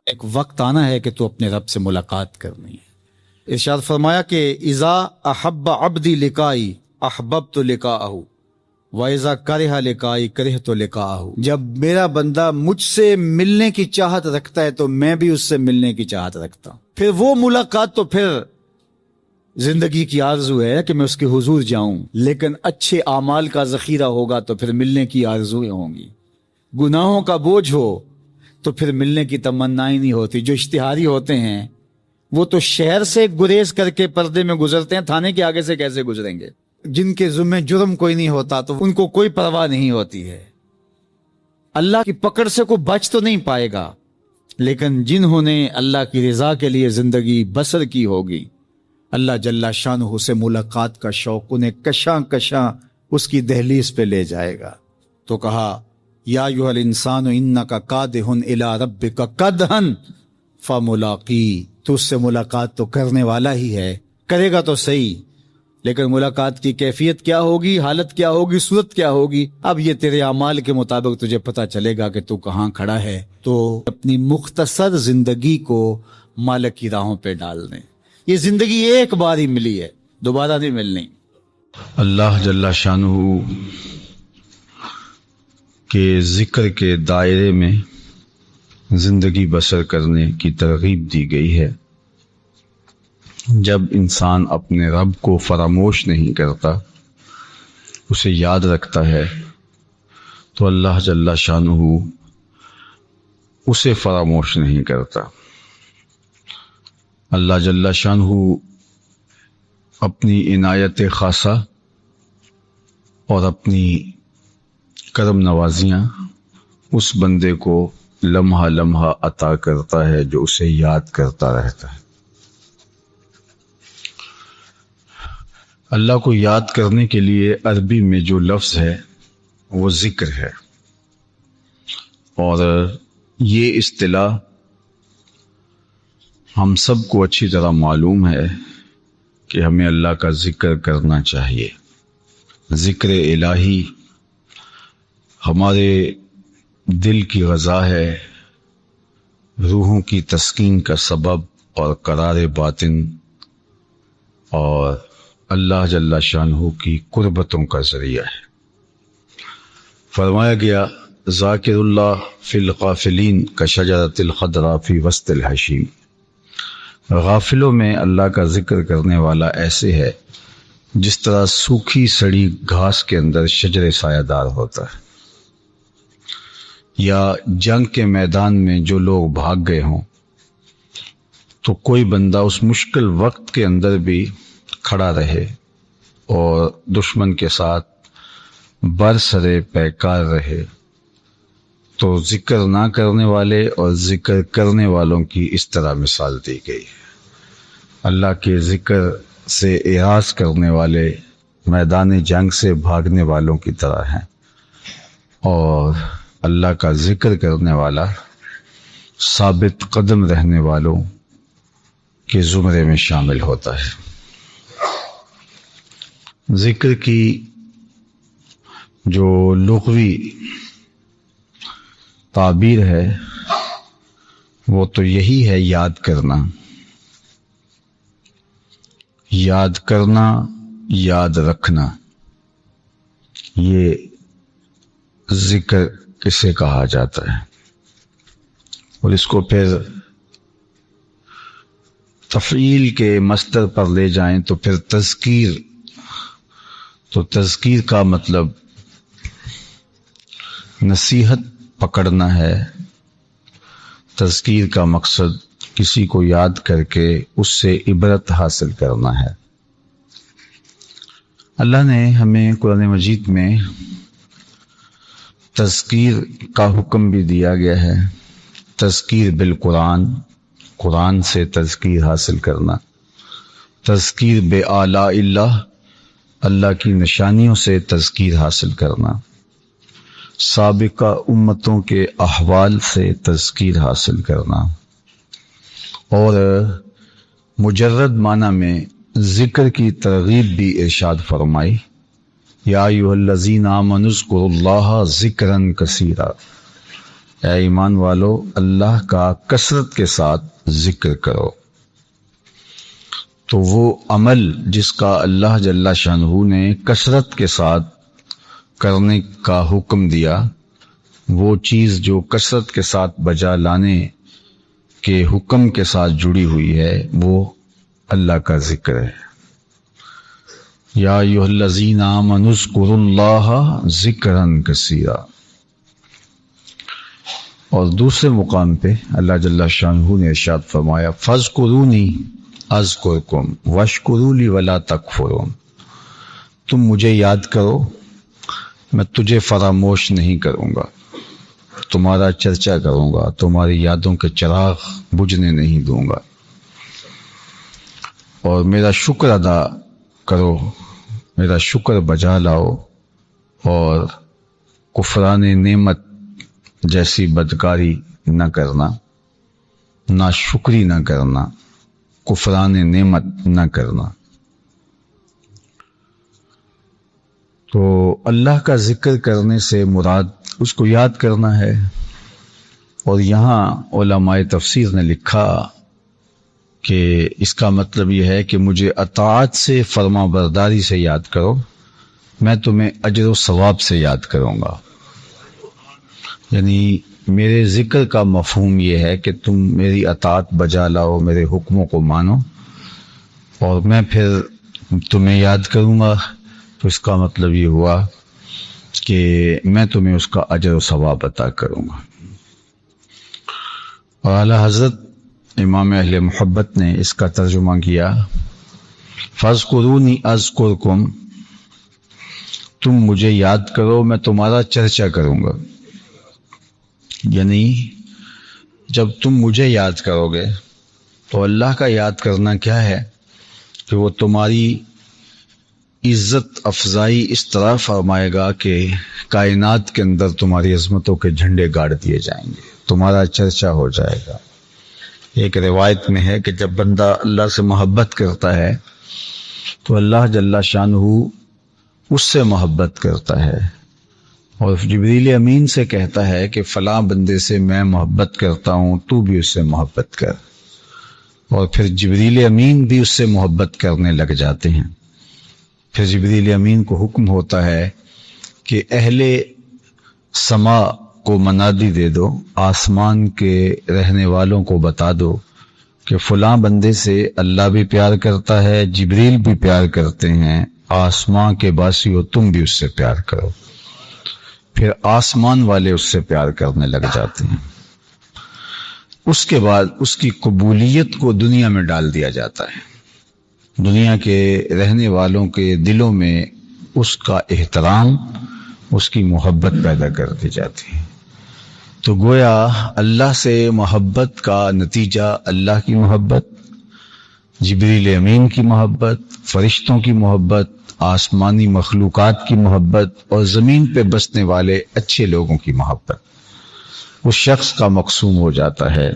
ایک وقت آنا ہے کہ تو اپنے رب سے ملاقات کرنی ہے۔ ارشاد فرمایا کہ اذا احب عبدی لقائی احببت لقاءہ وَإِذَا كَرِهَ لِقَائِي كَرِهْتُ لِقَاءَهُ، جب میرا بندہ مجھ سے ملنے کی چاہت رکھتا ہے تو میں بھی اس سے ملنے کی چاہت رکھتا ہوں۔ پھر وہ ملاقات تو پھر زندگی کی آرزو ہے کہ میں اس کے حضور جاؤں، لیکن اچھے اعمال کا ذخیرہ ہوگا تو پھر ملنے کی آرزویں ہوں گی۔ گناہوں کا بوجھ ہو تو پھر ملنے کی تمنا ہی نہیں ہوتی۔ جو اشتہاری ہوتے ہیں وہ تو شہر سے گریز کر کے پردے میں گزرتے ہیں، تھانے کے آگے سے کیسے گزریں گے؟ جن کے ذمہ جرم کوئی نہیں ہوتا تو ان کو کوئی پرواہ نہیں ہوتی ہے، اللہ کی پکڑ سے کوئی بچ تو نہیں پائے گا۔ لیکن جنہوں نے اللہ کی رضا کے لیے زندگی بسر کی ہوگی، اللہ جل شانہ سے ملاقات کا شوق انہیں کشاں کشاں اس کی دہلیز پہ لے جائے گا۔ تو کہا یا ایھا الانسان انک کادح الی ربک کدحا فملاقی، تو اس سے ملاقات تو کرنے والا ہی ہے، کرے گا تو صحیح، لیکن ملاقات کی کیفیت کیا ہوگی، حالت کیا ہوگی، صورت کیا ہوگی، اب یہ تیرے اعمال کے مطابق تجھے پتہ چلے گا کہ تو کہاں کھڑا ہے۔ تو اپنی مختصر زندگی کو مالک کی راہوں پہ ڈال دیں۔ یہ زندگی ایک بار ہی ملی ہے، دوبارہ نہیں ملنی۔ اللہ جل شانہ کے ذکر کے دائرے میں زندگی بسر کرنے کی ترغیب دی گئی ہے۔ جب انسان اپنے رب کو فراموش نہیں کرتا، اسے یاد رکھتا ہے، تو اللہ جل شانہ اسے فراموش نہیں کرتا۔ اللہ جل شانہ اپنی عنایت خاصہ اور اپنی کرم نوازیاں اس بندے کو لمحہ لمحہ عطا کرتا ہے جو اسے یاد کرتا رہتا ہے۔ اللہ کو یاد کرنے کے لیے عربی میں جو لفظ ہے وہ ذکر ہے، اور یہ اصطلاح ہم سب کو اچھی طرح معلوم ہے کہ ہمیں اللہ کا ذکر کرنا چاہیے۔ ذکر الہی ہمارے دل کی غذا ہے، روحوں کی تسکین کا سبب اور قرار باطن، اور اللہ جل شانہ کی قربتوں کا ذریعہ ہے۔ فرمایا گیا ذاکر اللہ فی الغافلین کشجرۃ الخضراء فی وسط الحشیم، غافلوں میں اللہ کا ذکر کرنے والا ایسے ہے جس طرح سوکھی سڑی گھاس کے اندر شجر سایہ دار ہوتا ہے، یا جنگ کے میدان میں جو لوگ بھاگ گئے ہوں تو کوئی بندہ اس مشکل وقت کے اندر بھی کھڑا رہے اور دشمن کے ساتھ برسرے پیکار رہے، تو ذکر نہ کرنے والے اور ذکر کرنے والوں کی اس طرح مثال دی گئی ہے۔ اللہ کے ذکر سے اعراض کرنے والے میدان جنگ سے بھاگنے والوں کی طرح ہیں، اور اللہ کا ذکر کرنے والا ثابت قدم رہنے والوں کے زمرے میں شامل ہوتا ہے۔ ذکر کی جو لغوی تعبیر ہے وہ تو یہی ہے، یاد کرنا، یاد کرنا، یاد رکھنا، یہ ذکر کسے کہا جاتا ہے۔ اور اس کو پھر تفعیل کے مصدر پر لے جائیں تو پھر تذکیر، تو تذکیر کا مطلب نصیحت پکڑنا ہے، تذکیر کا مقصد کسی کو یاد کر کے اس سے عبرت حاصل کرنا ہے۔ اللہ نے ہمیں قرآن مجید میں تذکیر کا حکم بھی دیا گیا ہے، تذکیر بالقرآن، قرآن سے تذکیر حاصل کرنا، تذکیر بے آلاء اللہ، اللہ کی نشانیوں سے تذکیر حاصل کرنا، سابقہ امتوں کے احوال سے تذکیر حاصل کرنا، اور مجرد معنی میں ذکر کی ترغیب بھی ارشاد فرمائی، یا ایھا الذین آمنوا اذکروا اللہ ذکرا کثیرا، اے ایمان والو اللہ کا کثرت کے ساتھ ذکر کرو۔ تو وہ عمل جس کا اللہ جل شانہ نے کثرت کے ساتھ کرنے کا حکم دیا، وہ چیز جو کثرت کے ساتھ بجا لانے کے حکم کے ساتھ جڑی ہوئی ہے، وہ اللہ کا ذکر ہے۔ یا ایھا الذین آمنوا اذکروا اللہ ذکرا کثیرا۔ اور دوسرے مقام پہ اللہ جل شانہ نے ارشاد فرمایا فاذکرونی اذکرکم واشکروا لی ولا تکفرون۔ تم مجھے یاد کرو، میں تجھے فراموش نہیں کروں گا، تمہارا چرچا کروں گا، تمہاری یادوں کے چراغ بجھنے نہیں دوں گا، اور میرا شکر ادا کرو، میرا شکر بجا لاؤ، اور کفران نعمت جیسی بدکاری نہ کرنا، ناشکری نہ کرنا، کفران نعمت نہ کرنا۔ تو اللہ کا ذکر کرنے سے مراد اس کو یاد کرنا ہے، اور یہاں علماء تفسیر نے لکھا کہ اس کا مطلب یہ ہے کہ مجھے اطاعت سے، فرما برداری سے یاد کرو، میں تمہیں اجر و ثواب سے یاد کروں گا۔ یعنی میرے ذکر کا مفہوم یہ ہے کہ تم میری اطاعت بجا لاؤ، میرے حکموں کو مانو، اور میں پھر تمہیں یاد کروں گا۔ تو اس کا مطلب یہ ہوا کہ میں تمہیں اس کا اجر و ثواب عطا کروں گا۔ اور اعلیٰ حضرت امام اہل محبت نے اس کا ترجمہ کیا فاذکرونی اذکرکم، تم مجھے یاد کرو، میں تمہارا چرچا کروں گا۔ یعنی جب تم مجھے یاد کرو گے تو اللہ کا یاد کرنا کیا ہے کہ وہ تمہاری عزت افزائی اس طرح فرمائے گا کہ کائنات کے اندر تمہاری عظمتوں کے جھنڈے گاڑ دیے جائیں گے، تمہارا چرچا ہو جائے گا۔ ایک روایت میں ہے کہ جب بندہ اللہ سے محبت کرتا ہے تو اللہ جل شانہ اس سے محبت کرتا ہے، اور جبریل امین سے کہتا ہے کہ فلاں بندے سے میں محبت کرتا ہوں، تو بھی اس سے محبت کر، اور پھر جبریل امین بھی اس سے محبت کرنے لگ جاتے ہیں۔ پھر جبریل امین کو حکم ہوتا ہے کہ اہل سما کو منادی دے دو، آسمان کے رہنے والوں کو بتا دو کہ فلاں بندے سے اللہ بھی پیار کرتا ہے، جبریل بھی پیار کرتے ہیں، آسمان کے باسیوں تم بھی اس سے پیار کرو۔ پھر آسمان والے اس سے پیار کرنے لگ جاتے ہیں۔ اس کے بعد اس کی قبولیت کو دنیا میں ڈال دیا جاتا ہے، دنیا کے رہنے والوں کے دلوں میں اس کا احترام، اس کی محبت پیدا کر دی جاتی ہے۔ تو گویا اللہ سے محبت کا نتیجہ اللہ کی محبت، جبریل امین کی محبت، فرشتوں کی محبت، آسمانی مخلوقات کی محبت، اور زمین پہ بسنے والے اچھے لوگوں کی محبت اس شخص کا مقسوم ہو جاتا ہے۔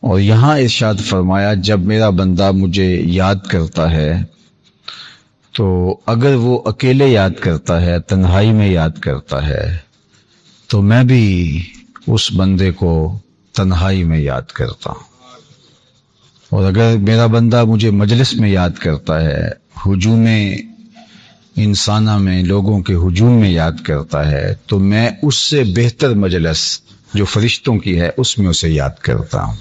اور یہاں ارشاد فرمایا جب میرا بندہ مجھے یاد کرتا ہے تو اگر وہ اکیلے یاد کرتا ہے، تنہائی میں یاد کرتا ہے، تو میں بھی اس بندے کو تنہائی میں یاد کرتا ہوں۔ اور اگر میرا بندہ مجھے مجلس میں یاد کرتا ہے، ہجوم انسانہ میں، لوگوں کے ہجوم میں یاد کرتا ہے، تو میں اس سے بہتر مجلس جو فرشتوں کی ہے اس میں اسے یاد کرتا ہوں۔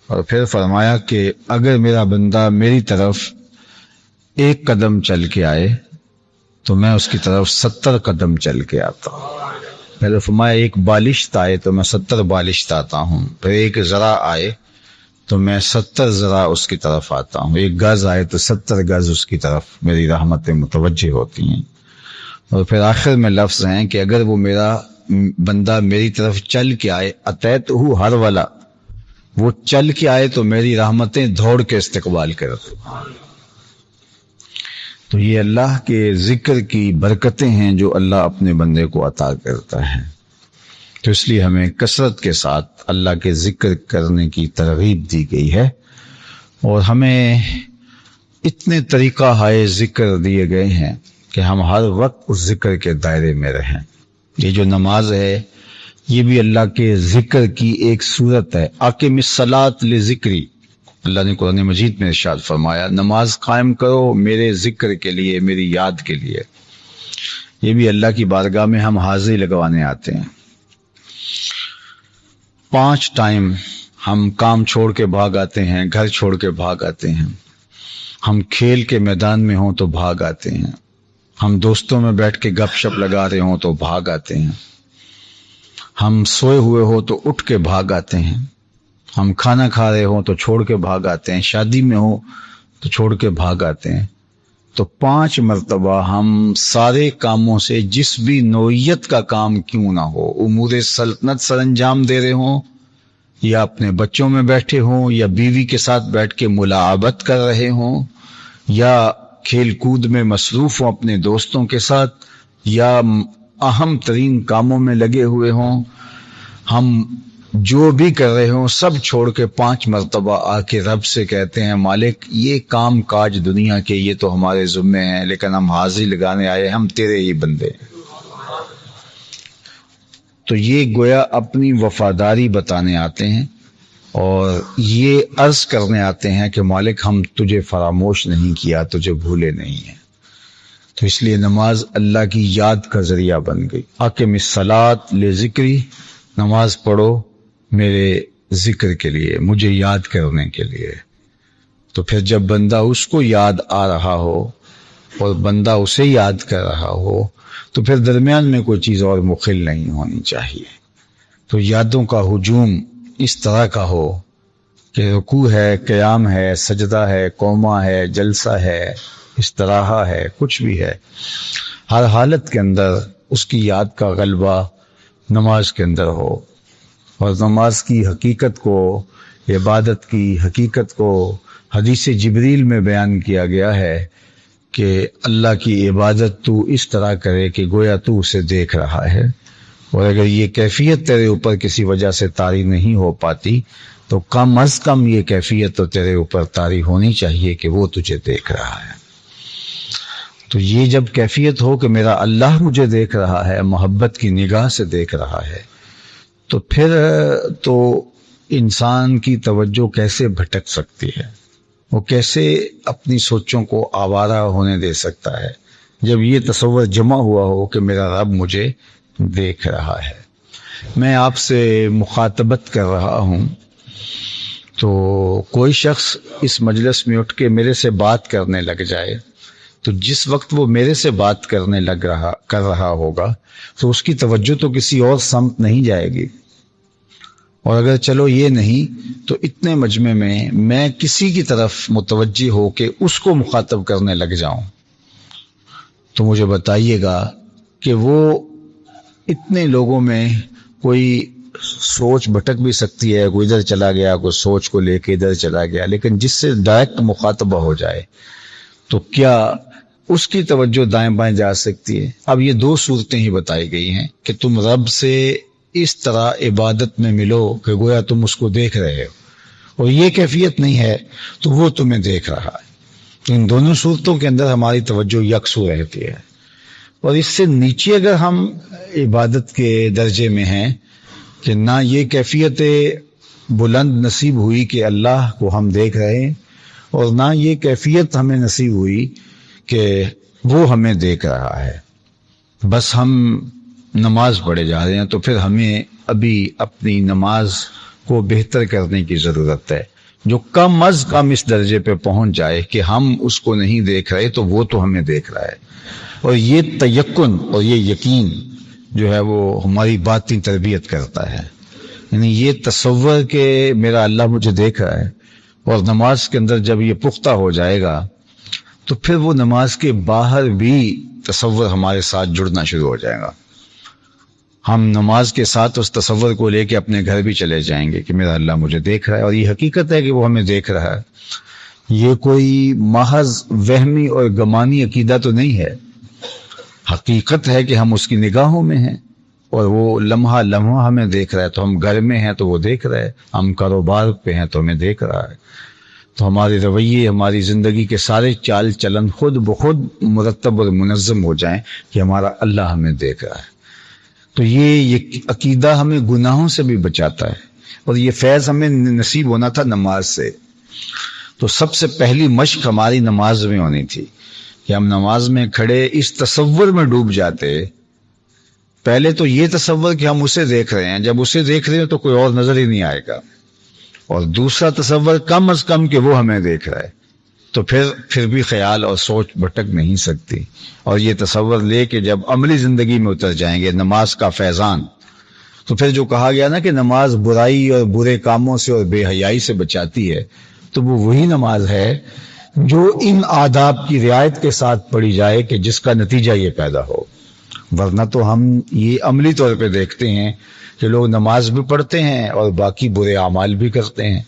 اور پھر فرمایا کہ اگر میرا بندہ میری طرف ایک قدم چل کے آئے تو میں اس کی طرف 70 قدم چل کے آتا ہوں۔ پہلے فرمایا ایک بالشت آئے تو میں 70 بالشت آتا ہوں، پھر ایک ذرا آئے تو میں 70 ذرا اس کی طرف آتا ہوں، ایک گز آئے تو 70 گز اس کی طرف میری رحمتیں متوجہ ہوتی ہیں۔ اور پھر آخر میں لفظ ہیں کہ اگر وہ میرا بندہ میری طرف چل کے آئے، اتیتہ ہر والا، وہ چل کے آئے تو میری رحمتیں دوڑ کے استقبال کرتے۔ تو یہ اللہ کے ذکر کی برکتیں ہیں جو اللہ اپنے بندے کو عطا کرتا ہے۔ تو اس لیے ہمیں کثرت کے ساتھ اللہ کے ذکر کرنے کی ترغیب دی گئی ہے، اور ہمیں اتنے طریقہ ہائے ذکر دیے گئے ہیں کہ ہم ہر وقت اس ذکر کے دائرے میں رہیں۔ یہ جو نماز ہے یہ بھی اللہ کے ذکر کی ایک صورت ہے. اقم الصلاۃ لذکری، اللہ نے قرآن مجید میں ارشاد فرمایا نماز قائم کرو میرے ذکر کے لیے، میری یاد کے لیے. یہ بھی اللہ کی بارگاہ میں ہم حاضری لگوانے آتے ہیں. 5 ٹائم ہم کام چھوڑ کے بھاگ آتے ہیں، گھر چھوڑ کے بھاگ آتے ہیں. ہم کھیل کے میدان میں ہوں تو بھاگ آتے ہیں. ہم دوستوں میں بیٹھ کے گپ شپ لگا رہے ہوں تو بھاگ آتے ہیں. ہم سوئے ہوئے ہو تو اٹھ کے بھاگ آتے ہیں. ہم کھانا کھا رہے ہوں تو چھوڑ کے بھاگ آتے ہیں. شادی میں ہو تو چھوڑ کے بھاگ آتے ہیں. تو 5 مرتبہ ہم سارے کاموں سے، جس بھی نوعیت کا کام کیوں نہ ہو، امور سلطنت سر انجام دے رہے ہوں، یا اپنے بچوں میں بیٹھے ہوں، یا بیوی کے ساتھ بیٹھ کے ملاعبت کر رہے ہوں، یا کھیل کود میں مصروف ہوں اپنے دوستوں کے ساتھ، یا اہم ترین کاموں میں لگے ہوئے ہوں، ہم جو بھی کر رہے ہوں سب چھوڑ کے 5 مرتبہ آ کے رب سے کہتے ہیں مالک یہ کام کاج دنیا کے یہ تو ہمارے ذمے ہیں، لیکن ہم حاضری لگانے آئے، ہم تیرے ہی بندے ہیں. تو یہ گویا اپنی وفاداری بتانے آتے ہیں اور یہ عرض کرنے آتے ہیں کہ مالک ہم تجھے فراموش نہیں کیا، تجھے بھولے نہیں ہیں. تو اس لیے نماز اللہ کی یاد کا ذریعہ بن گئی. اقم الصلاۃ لذکری، نماز پڑھو میرے ذکر کے لیے، مجھے یاد کرنے کے لیے. تو پھر جب بندہ اس کو یاد آ رہا ہو اور بندہ اسے یاد کر رہا ہو تو پھر درمیان میں کوئی چیز اور مخل نہیں ہونی چاہیے. تو یادوں کا ہجوم اس طرح کا ہو کہ رکوع ہے، قیام ہے، سجدہ ہے، قومہ ہے، جلسہ ہے، استراحہ ہے، کچھ بھی ہے، ہر حالت کے اندر اس کی یاد کا غلبہ نماز کے اندر ہو. اور نماز کی حقیقت کو، عبادت کی حقیقت کو حدیث جبریل میں بیان کیا گیا ہے کہ اللہ کی عبادت تو اس طرح کرے کہ گویا تو اسے دیکھ رہا ہے. اور اگر یہ کیفیت تیرے اوپر کسی وجہ سے طاری نہیں ہو پاتی تو کم از کم یہ کیفیت تو تیرے اوپر طاری ہونی چاہیے کہ وہ تجھے دیکھ رہا ہے. تو یہ جب کیفیت ہو کہ میرا اللہ مجھے دیکھ رہا ہے، محبت کی نگاہ سے دیکھ رہا ہے، تو پھر تو انسان کی توجہ کیسے بھٹک سکتی ہے، وہ کیسے اپنی سوچوں کو آوارہ ہونے دے سکتا ہے جب یہ تصور جمع ہوا ہو کہ میرا رب مجھے دیکھ رہا ہے. میں آپ سے مخاطبت کر رہا ہوں تو کوئی شخص اس مجلس میں اٹھ کے میرے سے بات کرنے لگ جائے تو جس وقت وہ میرے سے بات کرنے کر رہا ہوگا تو اس کی توجہ تو کسی اور سمت نہیں جائے گی. اور اگر چلو یہ نہیں تو اتنے مجمع میں میں کسی کی طرف متوجہ ہو کے اس کو مخاطب کرنے لگ جاؤں تو مجھے بتائیے گا کہ وہ اتنے لوگوں میں کوئی سوچ بھٹک بھی سکتی ہے، کوئی ادھر چلا گیا، کوئی سوچ کو لے کے ادھر چلا گیا، لیکن جس سے ڈائریکٹ مخاطبہ ہو جائے تو کیا اس کی توجہ دائیں بائیں جا سکتی ہے؟ اب یہ 2 صورتیں ہی بتائی گئی ہیں کہ تم رب سے اس طرح عبادت میں ملو کہ گویا تم اس کو دیکھ رہے ہو، اور یہ کیفیت نہیں ہے تو وہ تمہیں دیکھ رہا ہے. ان دونوں صورتوں کے اندر ہماری توجہ یکسو رہتی ہے. اور اس سے نیچے اگر ہم عبادت کے درجے میں ہیں کہ نہ یہ کیفیت بلند نصیب ہوئی کہ اللہ کو ہم دیکھ رہے ہیں، اور نہ یہ کیفیت ہمیں نصیب ہوئی کہ وہ ہمیں دیکھ رہا ہے، بس ہم نماز پڑھے جا رہے ہیں، تو پھر ہمیں ابھی اپنی نماز کو بہتر کرنے کی ضرورت ہے. جو کم از کم اس درجے پہ پہنچ جائے کہ ہم اس کو نہیں دیکھ رہے تو وہ تو ہمیں دیکھ رہا ہے. اور یہ تیقن اور یہ یقین جو ہے وہ ہماری باطنی تربیت کرتا ہے. یعنی یہ تصور کہ میرا اللہ مجھے دیکھ رہا ہے، اور نماز کے اندر جب یہ پختہ ہو جائے گا تو پھر وہ نماز کے باہر بھی تصور ہمارے ساتھ جڑنا شروع ہو جائے گا. ہم نماز کے ساتھ اس تصور کو لے کے اپنے گھر بھی چلے جائیں گے کہ میرا اللہ مجھے دیکھ رہا ہے، اور یہ حقیقت ہے کہ وہ ہمیں دیکھ رہا ہے. یہ کوئی محض وہمی اور گمانی عقیدہ تو نہیں ہے، حقیقت ہے کہ ہم اس کی نگاہوں میں ہیں اور وہ لمحہ لمحہ ہمیں دیکھ رہا ہے. تو ہم گھر میں ہیں تو وہ دیکھ رہا ہے، ہم کاروبار پہ ہیں تو ہمیں دیکھ رہا ہے. تو ہمارے رویے، ہماری زندگی کے سارے چال چلن خود بخود مرتب اور منظم ہو جائیں کہ ہمارا اللہ ہمیں دیکھ رہا ہے. تو یہ عقیدہ ہمیں گناہوں سے بھی بچاتا ہے، اور یہ فیض ہمیں نصیب ہونا تھا نماز سے۔ تو سب سے پہلی مشق ہماری نماز میں ہونی تھی کہ ہم نماز میں کھڑے اس تصور میں ڈوب جاتے، پہلے تو یہ تصور کہ ہم اسے دیکھ رہے ہیں، جب اسے دیکھ رہے ہیں تو کوئی اور نظر ہی نہیں آئے گا، اور دوسرا تصور کم از کم کہ وہ ہمیں دیکھ رہا ہے، تو پھر بھی خیال اور سوچ بھٹک نہیں سکتی۔ اور یہ تصور لے کے جب عملی زندگی میں اتر جائیں گے نماز کا فیضان، تو پھر جو کہا گیا نا کہ نماز برائی اور برے کاموں سے اور بے حیائی سے بچاتی ہے، تو وہ وہی نماز ہے جو ان آداب کی رعایت کے ساتھ پڑھی جائے کہ جس کا نتیجہ یہ پیدا ہو۔ ورنہ تو ہم یہ عملی طور پہ دیکھتے ہیں کہ لوگ نماز بھی پڑھتے ہیں اور باقی برے اعمال بھی کرتے ہیں،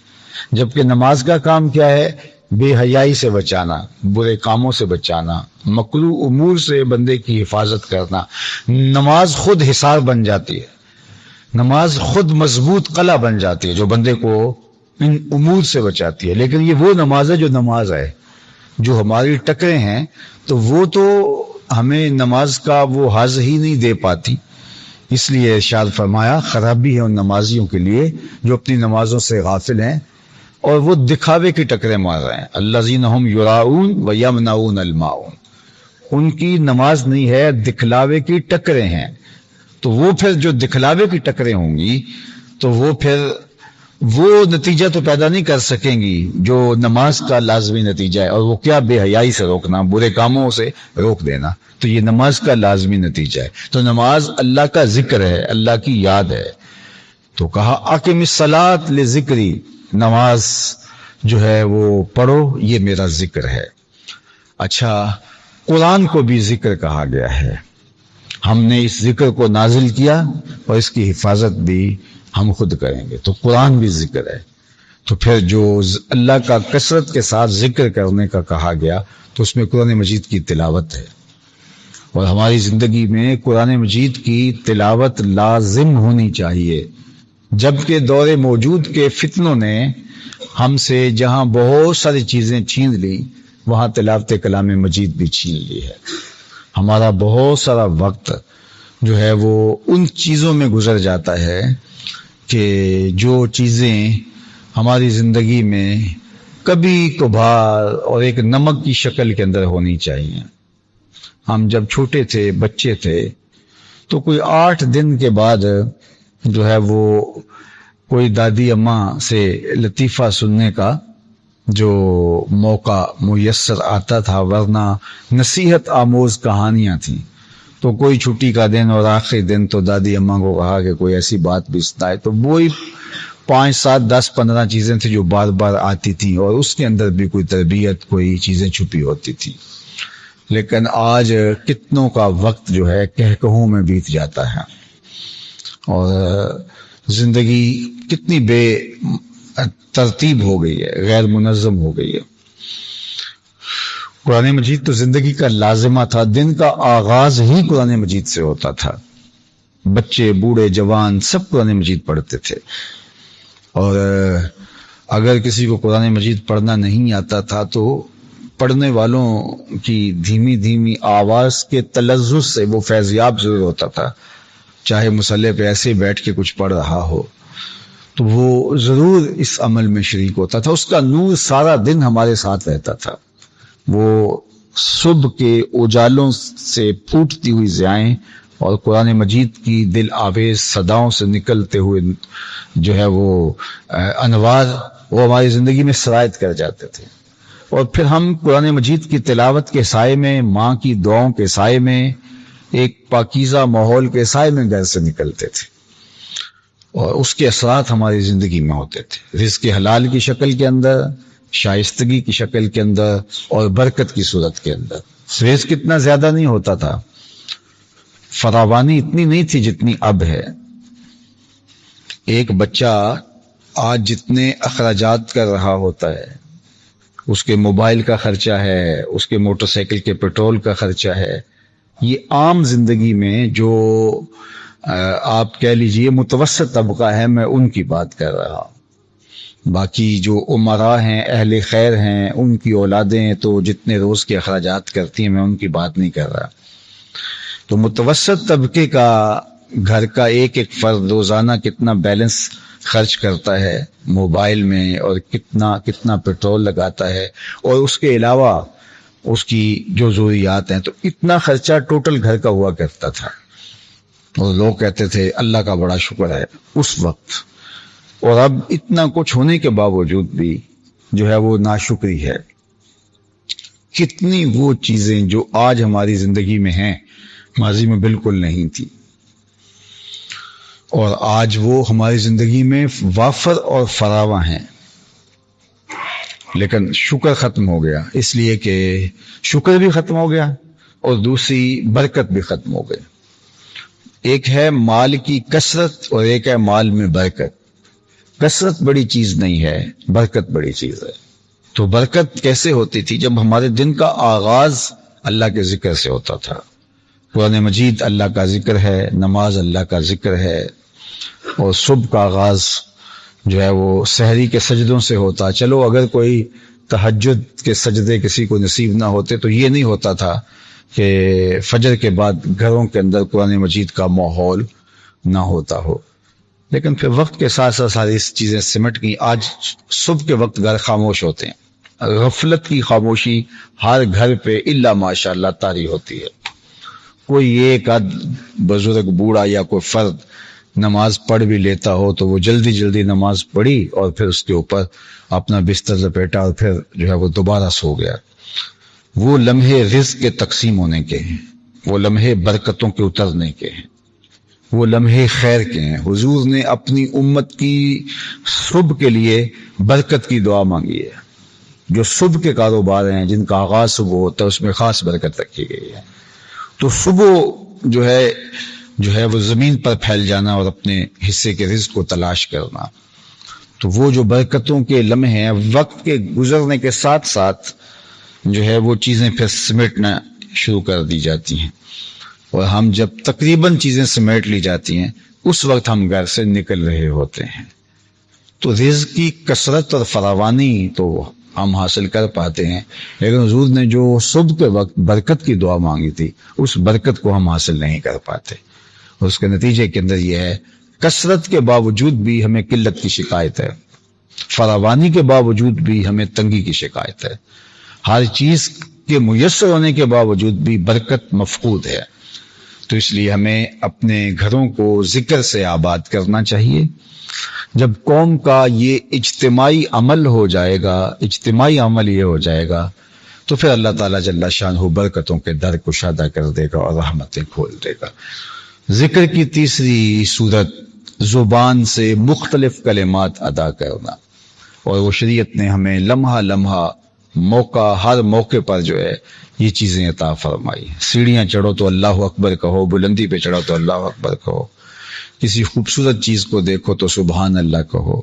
جبکہ نماز کا کام کیا ہے؟ بے حیائی سے بچانا، برے کاموں سے بچانا، مکروہ امور سے بندے کی حفاظت کرنا۔ نماز خود حصار بن جاتی ہے، نماز خود مضبوط قلعہ بن جاتی ہے جو بندے کو ان امور سے بچاتی ہے۔ لیکن یہ وہ نماز ہے جو نماز ہے، جو ہماری ٹکریں ہیں تو وہ تو ہمیں نماز کا وہ حظ ہی نہیں دے پاتی۔ اس لیے ارشاد فرمایا خرابی ہے ان نمازیوں کے لیے جو اپنی نمازوں سے غافل ہیں اور وہ دکھاوے کی ٹکریں مار رہے ہیں۔ الذین ھم یراؤون ویمنعون الماعون، ان کی نماز نہیں ہے، دکھلاوے کی ٹکریں ہیں۔ تو وہ پھر جو دکھلاوے کی ٹکریں ہوں گی تو وہ پھر وہ نتیجہ تو پیدا نہیں کر سکیں گی جو نماز کا لازمی نتیجہ ہے، اور وہ کیا؟ بے حیائی سے روکنا، برے کاموں سے روک دینا، تو یہ نماز کا لازمی نتیجہ ہے۔ تو نماز اللہ کا ذکر ہے، اللہ کی یاد ہے۔ تو کہا اقم الصلاۃ لذکری، نماز جو ہے وہ پڑھو، یہ میرا ذکر ہے۔ اچھا، قرآن کو بھی ذکر کہا گیا ہے، ہم نے اس ذکر کو نازل کیا اور اس کی حفاظت بھی ہم خود کریں گے، تو قرآن بھی ذکر ہے۔ تو پھر جو اللہ کا کثرت کے ساتھ ذکر کرنے کا کہا گیا تو اس میں قرآن مجید کی تلاوت ہے، اور ہماری زندگی میں قرآن مجید کی تلاوت لازم ہونی چاہیے۔ جبکہ دور موجود کے فتنوں نے ہم سے جہاں بہت ساری چیزیں چھین لی، وہاں تلاوت کلام مجید بھی چھین لی ہے۔ ہمارا بہت سارا وقت جو ہے وہ ان چیزوں میں گزر جاتا ہے کہ جو چیزیں ہماری زندگی میں کبھی کبھار اور ایک نمک کی شکل کے اندر ہونی چاہیے۔ ہم جب چھوٹے تھے، بچے تھے، تو کوئی 8 دن کے بعد جو ہے وہ کوئی دادی اماں سے لطیفہ سننے کا جو موقع میسر آتا تھا، ورنہ نصیحت آموز کہانیاں تھیں۔ تو کوئی چھٹی کا دن اور آخری دن تو دادی اماں کو کہا کہ کوئی ایسی بات بھی سنائے، تو وہی 5 7 10 15 چیزیں تھیں جو بار بار آتی تھیں، اور اس کے اندر بھی کوئی تربیت، کوئی چیزیں چھپی ہوتی تھی۔ لیکن آج کتنوں کا وقت جو ہے کہکہوں میں بیت جاتا ہے، اور زندگی کتنی بے ترتیب ہو گئی ہے، غیر منظم ہو گئی ہے۔ قرآن مجید تو زندگی کا لازمہ تھا، دن کا آغاز ہی قرآن مجید سے ہوتا تھا، بچے بوڑھے جوان سب قرآن مجید پڑھتے تھے، اور اگر کسی کو قرآن مجید پڑھنا نہیں آتا تھا تو پڑھنے والوں کی دھیمی دھیمی آواز کے تلذذ سے وہ فیضیاب ضرور ہوتا تھا، چاہے مصلی پہ ایسے بیٹھ کے کچھ پڑھ رہا ہو تو وہ ضرور اس عمل میں شریک ہوتا تھا۔ اس کا نور سارا دن ہمارے ساتھ رہتا تھا، وہ صبح کے اجالوں سے پھوٹتی ہوئی ضیائیں اور قرآن مجید کی دل آویز صداؤں سے نکلتے ہوئے جو ہے وہ انوار، وہ ہماری زندگی میں سرایت کر جاتے تھے، اور پھر ہم قرآن مجید کی تلاوت کے سائے میں، ماں کی دعاؤں کے سائے میں، ایک پاکیزہ ماحول کے سائے میں گھر سے نکلتے تھے، اور اس کے اثرات ہماری زندگی میں ہوتے تھے، رزق حلال کی شکل کے اندر، شائستگی کی شکل کے اندر، اور برکت کی صورت کے اندر۔ رزق اتنا زیادہ نہیں ہوتا تھا، فراوانی اتنی نہیں تھی جتنی اب ہے۔ ایک بچہ آج جتنے اخراجات کر رہا ہوتا ہے، اس کے موبائل کا خرچہ ہے، اس کے موٹر سائیکل کے پیٹرول کا خرچہ ہے، یہ عام زندگی میں جو آپ کہہ لیجئے متوسط طبقہ ہے، میں ان کی بات کر رہا ہوں۔ باقی جو امراء ہیں، اہل خیر ہیں، ان کی اولادیں تو جتنے روز کے اخراجات کرتی ہیں، میں ان کی بات نہیں کر رہا۔ تو متوسط طبقے کا گھر کا ایک ایک فرد روزانہ کتنا بیلنس خرچ کرتا ہے موبائل میں، اور کتنا پیٹرول لگاتا ہے، اور اس کے علاوہ اس کی جو ضروریات ہیں، تو اتنا خرچہ ٹوٹل گھر کا ہوا کرتا تھا، اور لوگ کہتے تھے اللہ کا بڑا شکر ہے اس وقت۔ اور اب اتنا کچھ ہونے کے باوجود بھی جو ہے وہ ناشکری ہے۔ کتنی وہ چیزیں جو آج ہماری زندگی میں ہیں ماضی میں بالکل نہیں تھی، اور آج وہ ہماری زندگی میں وافر اور فراواں ہیں، لیکن شکر ختم ہو گیا، اس لیے کہ شکر بھی ختم ہو گیا اور دوسری برکت بھی ختم ہو گئی۔ ایک ہے مال کی کثرت اور ایک ہے مال میں برکت۔ کثرت بڑی چیز نہیں ہے، برکت بڑی چیز ہے۔ تو برکت کیسے ہوتی تھی؟ جب ہمارے دن کا آغاز اللہ کے ذکر سے ہوتا تھا۔ قرآن مجید اللہ کا ذکر ہے، نماز اللہ کا ذکر ہے، اور صبح کا آغاز جو ہے وہ سحری کے سجدوں سے ہوتا۔ چلو اگر کوئی تہجد کے سجدے کسی کو نصیب نہ ہوتے تو یہ نہیں ہوتا تھا کہ فجر کے بعد گھروں کے اندر قرآن مجید کا ماحول نہ ہوتا ہو، لیکن پھر وقت کے ساتھ ساتھ ساری چیزیں سمٹ گئی۔ آج صبح کے وقت گھر خاموش ہوتے ہیں، غفلت کی خاموشی ہر گھر پہ الا ماشاء اللہ طاری ہوتی ہے۔ کوئی ایک آدھ بزرگ بوڑھا یا کوئی فرد نماز پڑھ بھی لیتا ہو تو وہ جلدی جلدی نماز پڑھی اور پھر اس کے اوپر اپنا بستر لپیٹا اور پھر جو ہے وہ دوبارہ سو گیا۔ وہ لمحے رزق کے تقسیم ہونے کے ہیں، وہ لمحے برکتوں کے اترنے کے ہیں، وہ لمحے خیر کے ہیں۔ حضور نے اپنی امت کی صبح کے لیے برکت کی دعا مانگی ہے۔ جو صبح کے کاروبار ہیں جن کا آغاز صبح ہوتا ہے اس میں خاص برکت رکھی گئی ہے۔ تو صبح جو ہے وہ زمین پر پھیل جانا اور اپنے حصے کے رزق کو تلاش کرنا، تو وہ جو برکتوں کے لمحے ہیں وقت کے گزرنے کے ساتھ ساتھ جو ہے وہ چیزیں پھر سمیٹنا شروع کر دی جاتی ہیں، اور ہم جب تقریباً چیزیں سمیٹ لی جاتی ہیں اس وقت ہم گھر سے نکل رہے ہوتے ہیں۔ تو رزق کی کثرت اور فراوانی تو ہم حاصل کر پاتے ہیں، لیکن حضور نے جو صبح کے وقت برکت کی دعا مانگی تھی اس برکت کو ہم حاصل نہیں کر پاتے، اور اس کے نتیجے کے اندر یہ ہے کثرت کے باوجود بھی ہمیں قلت کی شکایت ہے، فراوانی کے باوجود بھی ہمیں تنگی کی شکایت ہے، ہر چیز کے میسر ہونے کے باوجود بھی برکت مفقود ہے۔ تو اس لیے ہمیں اپنے گھروں کو ذکر سے آباد کرنا چاہیے۔ جب قوم کا یہ اجتماعی عمل ہو جائے گا، اجتماعی عمل یہ ہو جائے گا، تو پھر اللہ تعالیٰ جل شانہ برکتوں کے در کشادہ کر دے گا اور رحمتیں کھول دے گا۔ ذکر کی تیسری صورت زبان سے مختلف کلمات ادا کرنا، اور وہ شریعت نے ہمیں لمحہ لمحہ ہر موقع پر جو ہے یہ چیزیں عطا فرمائی۔ سیڑھیاں چڑھو تو اللہ اکبر کہو، بلندی پہ چڑھو تو اللہ اکبر کہو، کسی خوبصورت چیز کو دیکھو تو سبحان اللہ کہو۔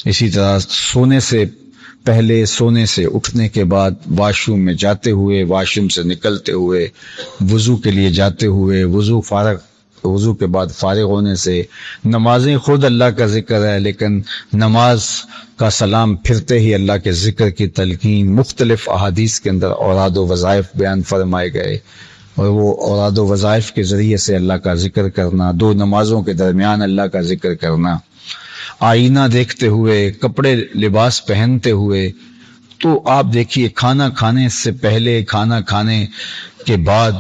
اسی طرح سونے سے پہلے، سونے سے اٹھنے کے بعد، واش روم میں جاتے ہوئے، واش روم سے نکلتے ہوئے، وضو کے لیے جاتے ہوئے، وضو کے بعد فارغ ہونے سے، نمازیں خود اللہ کا ذکر ہے لیکن نماز کا سلام پھرتے ہی اللہ کے ذکر کی تلقین۔ مختلف احادیث کے اندر اوراد و وظائف بیان فرمائے گئے، اور وہ اوراد و وظائف کے ذریعے سے اللہ کا ذکر کرنا، دو نمازوں کے درمیان اللہ کا ذکر کرنا، آئینہ دیکھتے ہوئے، کپڑے لباس پہنتے ہوئے۔ تو آپ دیکھیے کھانا کھانے سے پہلے، کھانا کھانے کے بعد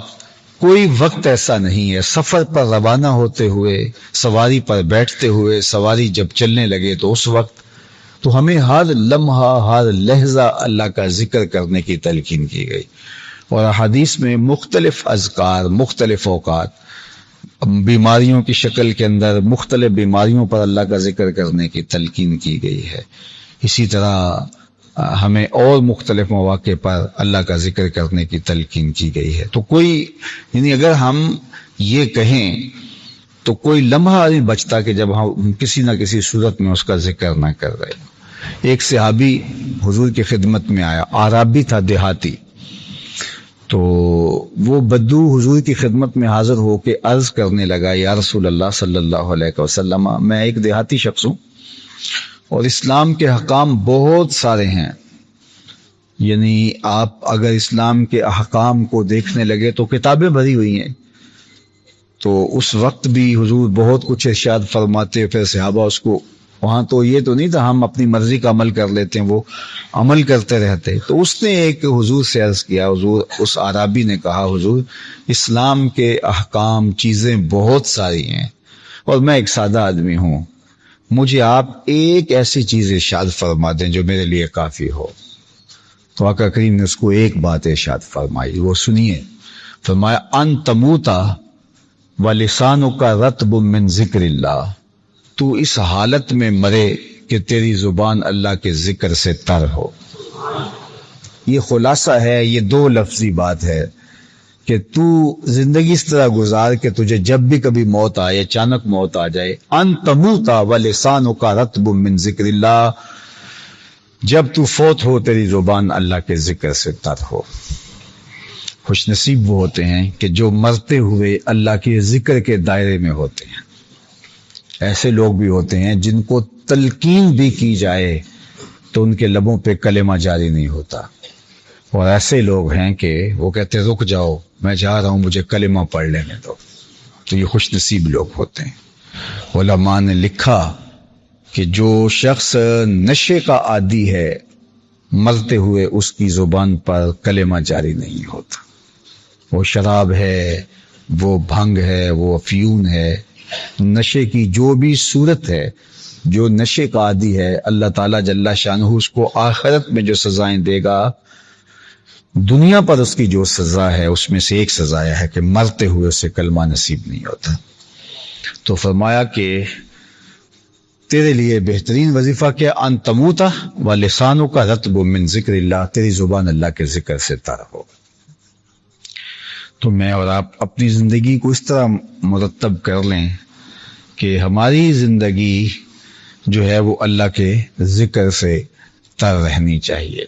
کوئی وقت ایسا نہیں ہے۔ سفر پر روانہ ہوتے ہوئے، سواری پر بیٹھتے ہوئے، سواری جب چلنے لگے تو اس وقت، تو ہمیں ہر لمحہ، ہر لحظہ اللہ کا ذکر کرنے کی تلقین کی گئی، اور حدیث میں مختلف اذکار، مختلف اوقات، بیماریوں کی شکل کے اندر مختلف بیماریوں پر اللہ کا ذکر کرنے کی تلقین کی گئی ہے۔ اسی طرح ہمیں اور مختلف مواقع پر اللہ کا ذکر کرنے کی تلقین کی گئی ہے۔ تو یعنی اگر ہم یہ کہیں تو کوئی لمحہ نہیں بچتا کہ جب ہم کسی نہ کسی صورت میں اس کا ذکر نہ کر رہے۔ ایک صحابی حضور کی خدمت میں آیا، اعرابی تھا، دیہاتی، تو وہ بدو حضور کی خدمت میں حاضر ہو کے عرض کرنے لگا، یا رسول اللہ صلی اللہ علیہ وسلم، میں ایک دیہاتی شخص ہوں اور اسلام کے احکام بہت سارے ہیں، یعنی آپ اگر اسلام کے احکام کو دیکھنے لگے تو کتابیں بھری ہوئی ہیں، تو اس وقت بھی حضور بہت کچھ ارشاد فرماتے، پھر صحابہ اس کو، وہاں تو یہ تو نہیں تھا ہم اپنی مرضی کا عمل کر لیتے ہیں، وہ عمل کرتے رہتے. تو اس نے ایک حضور سے عرض کیا، حضور، اس عرابی نے کہا حضور اسلام کے احکام چیزیں بہت ساری ہیں اور میں ایک سادہ آدمی ہوں، مجھے آپ ایک ایسی چیز ارشاد فرما دیں جو میرے لیے کافی ہو. تو آقا کریم نے اس کو ایک بات ارشاد فرمائی، وہ سنیے. فرمایا ان تموتا ولسانک رطب من ذکر اللہ، تو اس حالت میں مرے کہ تیری زبان اللہ کے ذکر سے تر ہو. یہ خلاصہ ہے، یہ دو لفظی بات ہے کہ تو زندگی اس طرح گزار کہ تجھے جب بھی کبھی موت آئے، اچانک موت آ جائے، ان تموتا ولسانک رطب من ذکر اللہ، جب تو فوت ہو تیری زبان اللہ کے ذکر سے تر ہو. خوش نصیب وہ ہوتے ہیں کہ جو مرتے ہوئے اللہ کے ذکر کے دائرے میں ہوتے ہیں. ایسے لوگ بھی ہوتے ہیں جن کو تلقین بھی کی جائے تو ان کے لبوں پہ کلمہ جاری نہیں ہوتا، اور ایسے لوگ ہیں کہ وہ کہتے رک جاؤ میں جا رہا ہوں مجھے کلمہ پڑھ لینے دو. تو یہ خوش نصیب لوگ ہوتے ہیں. علماء نے لکھا کہ جو شخص نشے کا عادی ہے، مرتے ہوئے اس کی زبان پر کلمہ جاری نہیں ہوتا. وہ شراب ہے، وہ بھنگ ہے، وہ افیون ہے، نشے کی جو بھی صورت ہے، جو نشے کا عادی ہے، اللہ تعالیٰ جل شانہ اس کو آخرت میں جو سزائیں دے گا، دنیا پر اس کی جو سزا ہے اس میں سے ایک سزا ہے کہ مرتے ہوئے اسے کلمہ نصیب نہیں ہوتا. تو فرمایا کہ تیرے لیے بہترین وظیفہ کیا، ان تموتا ولسانک رطب من ذکر اللہ، تیری زبان اللہ کے ذکر سے تر ہو. تو میں اور آپ اپنی زندگی کو اس طرح مرتب کر لیں کہ ہماری زندگی جو ہے وہ اللہ کے ذکر سے تر رہنی چاہیے،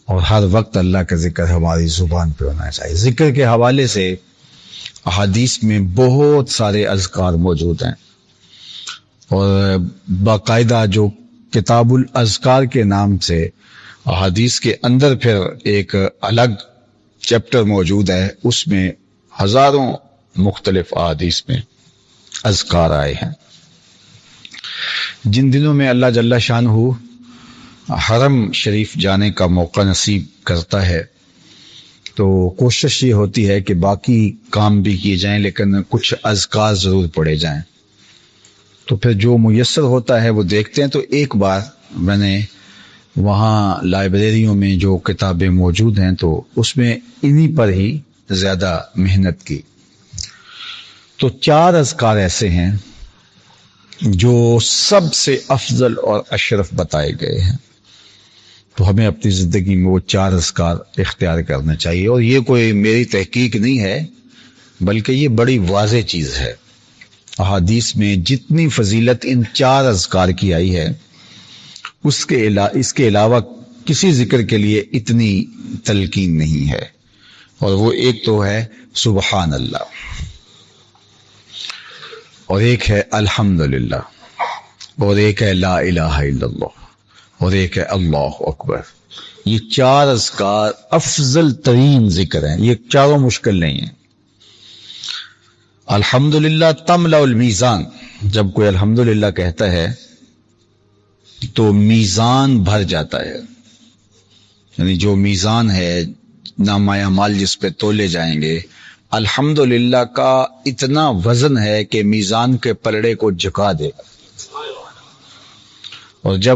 اور ہر وقت اللہ کا ذکر ہماری زبان پہ ہونا چاہیے. ذکر کے حوالے سے احادیث میں بہت سارے اذکار موجود ہیں، اور باقاعدہ جو کتاب الاذکار کے نام سے احادیث کے اندر پھر ایک الگ چیپٹر موجود ہے، اس میں ہزاروں مختلف احادیث میں اذکار آئے ہیں. جن دنوں میں اللہ جل شانہ حرم شریف جانے کا موقع نصیب کرتا ہے تو کوشش یہ ہوتی ہے کہ باقی کام بھی کیے جائیں لیکن کچھ اذکار ضرور پڑھے جائیں. تو پھر جو میسر ہوتا ہے وہ دیکھتے ہیں. تو ایک بار میں نے وہاں لائبریریوں میں جو کتابیں موجود ہیں تو اس میں انہی پر ہی زیادہ محنت کی. تو 4 اذکار ایسے ہیں جو سب سے افضل اور اشرف بتائے گئے ہیں. تو ہمیں اپنی زندگی میں وہ 4 اذکار اختیار کرنا چاہیے. اور یہ کوئی میری تحقیق نہیں ہے بلکہ یہ بڑی واضح چیز ہے. احادیث میں جتنی فضیلت ان 4 اذکار کی آئی ہے اس کے علاوہ کسی ذکر کے لیے اتنی تلقین نہیں ہے. اور وہ ایک تو ہے سبحان اللہ، اور ایک ہے الحمدللہ، اور ایک ہے لا الہ الا اللہ، اور ایک ہے اللہ اکبر. یہ 4 اذکار افضل ترین ذکر ہیں، یہ چاروں مشکل نہیں ہیں. الحمدللہ تملأ المیزان، جب کوئی الحمدللہ کہتا ہے تو میزان بھر جاتا ہے. یعنی جو میزان ہے، نامہ اعمال جس پہ تولے جائیں گے، الحمدللہ کا اتنا وزن ہے کہ میزان کے پلڑے کو جھکا دے گا. اور جب